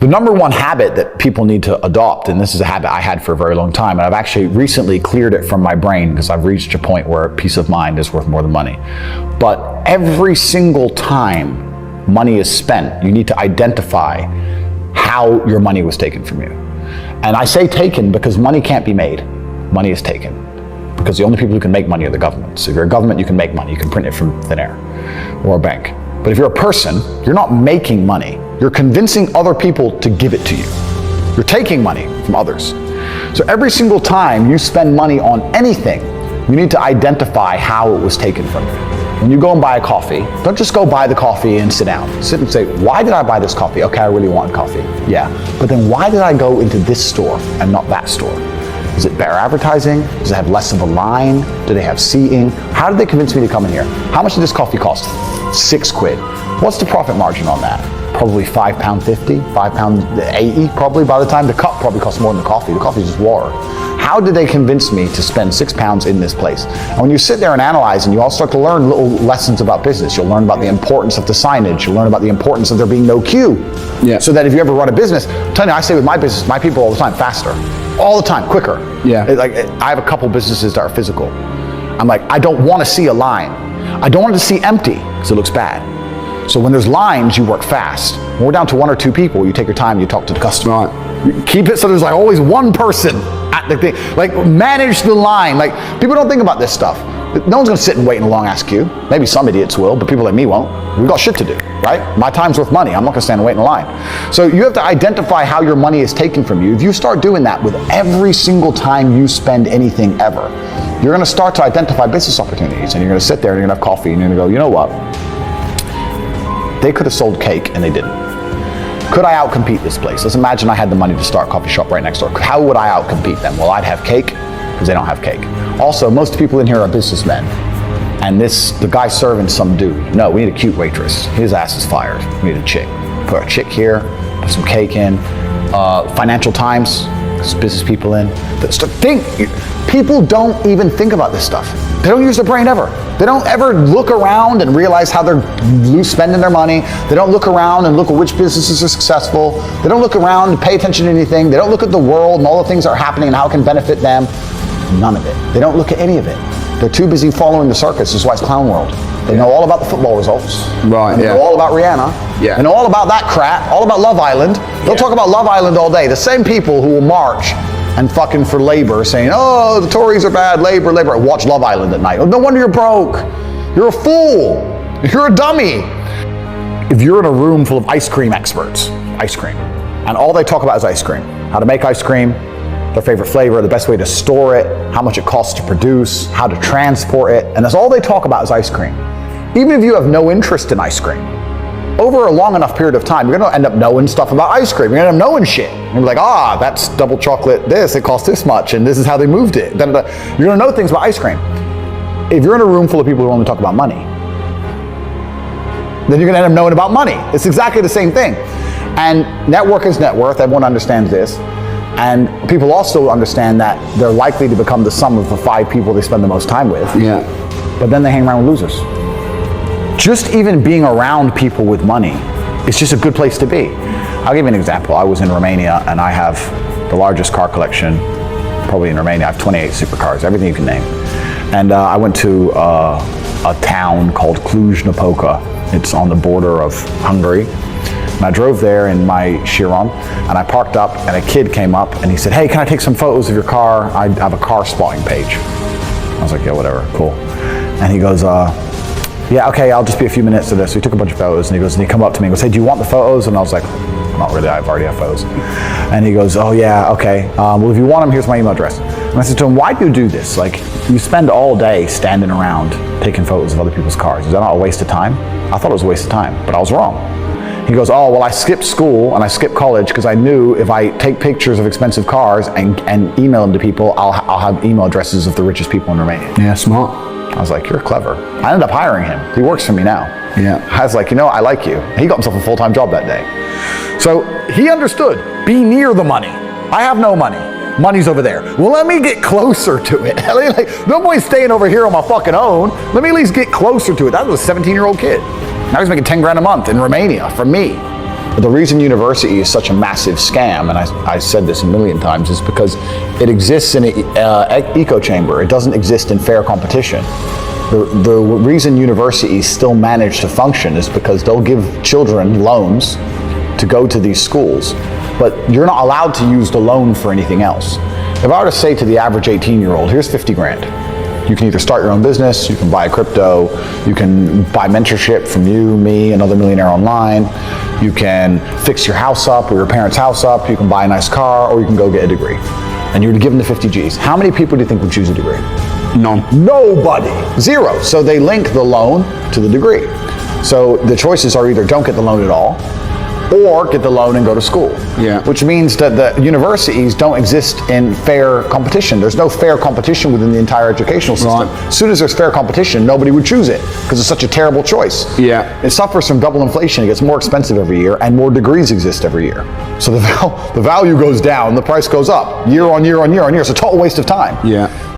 The number one habit that people need to adopt, and this is a habit I had for a very long time, and I've actually recently cleared it from my brain because I've reached a point where peace of mind is worth more than money. But every single time money is spent, you need to identify how your money was taken from you. And I say taken because money can't be made. Money is taken. Because the only people who can make money are the government. So if you're a government, you can make money. You can print it from thin air or a bank. But if you're a person, you're not making money. You're convincing other people to give it to you. You're taking money from others. So every single time you spend money on anything, you need to identify how it was taken from you. When you go and buy a coffee, don't just go buy the coffee and sit down. Sit and say, why did I buy this coffee? Okay, I really want coffee. Yeah, but then why did I go into this store and not that store? Is it better advertising? Does it have less of a line? Do they have seating? How did they convince me to come in here? How much did this coffee cost? £6. What's the profit margin on that? Probably £5.50, £5.80 probably by the time. The cup probably costs more than the coffee. The coffee is just water. How did they convince me to spend £6 in this place? And when you sit there and analyze, and you all start to learn little lessons about business, you'll learn about the importance of the signage, you'll learn about the importance of there being no queue. Yeah. So that if you ever run a business, I'm telling you, I say with my business, my people all the time, faster. All the time, quicker. Yeah. I have a couple businesses that are physical. I'm like, I don't want to see a line. I don't want it to see empty because it looks bad. So when there's lines, you work fast. When we're down to 1 or 2 people, you take your time, you talk to the customer. Right. You keep it so there's like always one person at the thing. Like manage the line. Like people don't think about this stuff. No one's gonna sit and wait in a long ass queue. Maybe some idiots will, but people like me won't. We've got shit to do, right? My time's worth money. I'm not gonna stand and wait in a line. So you have to identify how your money is taken from you. If you start doing that with every single time you spend anything ever, you're gonna start to identify business opportunities, and you're gonna sit there and you're gonna have coffee and you're gonna go, you know what? They could have sold cake and they didn't. Could I outcompete this place? Let's imagine I had the money to start a coffee shop right next door. How would I outcompete them? Well, I'd have cake because they don't have cake. Also, most people in here are businessmen. And the guy serving some dude. No, we need a cute waitress. His ass is fired. We need a chick. Put a chick here, put some cake in. Financial Times, there's business people in. People don't even think about this stuff. They don't use their brain ever. They don't ever look around and realize how they're spending their money. They don't look around and look at which businesses are successful. They don't look around and pay attention to anything. They don't look at the world and all the things that are happening and how it can benefit them. None of it. They don't look at any of it. They're too busy following the circus. This is why it's Clown World. They know all about the football results. Right, They know all about Rihanna. Yeah. They know all about that crap, all about Love Island. They'll talk about Love Island all day. The same people who will march and fucking for labor saying, oh, the Tories are bad, labor. Watch Love Island at night. Oh, no wonder you're broke. You're a fool. You're a dummy. If you're in a room full of ice cream experts, and all they talk about is ice cream, how to make ice cream, their favorite flavor, the best way to store it, how much it costs to produce, how to transport it, and that's all they talk about is ice cream. Even if you have no interest in ice cream, over a long enough period of time, you're gonna end up knowing stuff about ice cream. You're gonna end up knowing shit. You're like, that's double chocolate this, it costs this much, and this is how they moved it. You're gonna know things about ice cream. If you're in a room full of people who only talk about money, then you're gonna end up knowing about money. It's exactly the same thing. And network is net worth, everyone understands this. And people also understand that they're likely to become the sum of the 5 people they spend the most time with. Yeah. But then they hang around with losers. Just even being around people with money is just a good place to be. I'll give you an example. I was in Romania and I have the largest car collection probably in Romania. I have 28 supercars, everything you can name. And I went to a town called Cluj-Napoca. It's on the border of Hungary. And I drove there in my Chiron, and I parked up, and a kid came up, and he said, hey, can I take some photos of your car? I have a car spotting page. I was like, yeah, whatever, cool. And he goes, yeah, okay, I'll just be a few minutes to this. So he took a bunch of photos, and he come up to me and goes, hey, do you want the photos? And I was like, not really, I already have photos. And he goes, oh yeah, okay. Well, if you want them, here's my email address. And I said to him, why do you do this? Like, you spend all day standing around taking photos of other people's cars. Is that not a waste of time? I thought it was a waste of time, but I was wrong. He goes, oh, well, I skipped school and I skipped college because I knew if I take pictures of expensive cars and email them to people, I'll have email addresses of the richest people in Romania. Yeah, smart. I was like, you're clever. I ended up hiring him. He works for me now. Yeah. I was like, I like you. He got himself a full-time job that day. So he understood, be near the money. I have no money. Money's over there. Well, let me get closer to it. Like, no point staying over here on my fucking own. Let me at least get closer to it. That was a 17-year-old kid. Now he's making 10 grand a month in Romania from me. The reason university is such a massive scam, and I said this a million times, is because it exists in an echo chamber. It doesn't exist in fair competition. The reason universities still manage to function is because they'll give children loans to go to these schools, but you're not allowed to use the loan for anything else. If I were to say to the average 18-year-old, here's 50 grand. You can either start your own business, you can buy crypto, you can buy mentorship from you, me, another millionaire online, you can fix your house up or your parents' house up, you can buy a nice car, or you can go get a degree. And you're given the 50 G's. How many people do you think would choose a degree? None. Nobody. Zero. So they link the loan to the degree. So the choices are either don't get the loan at all, or get the loan and go to school. Yeah. Which means that the universities don't exist in fair competition. There's no fair competition within the entire educational system. Right. As soon as there's fair competition, nobody would choose it because it's such a terrible choice. Yeah. It suffers from double inflation. It gets more expensive every year, and more degrees exist every year. So the value goes down, the price goes up, year on year on year on year. It's a total waste of time. Yeah.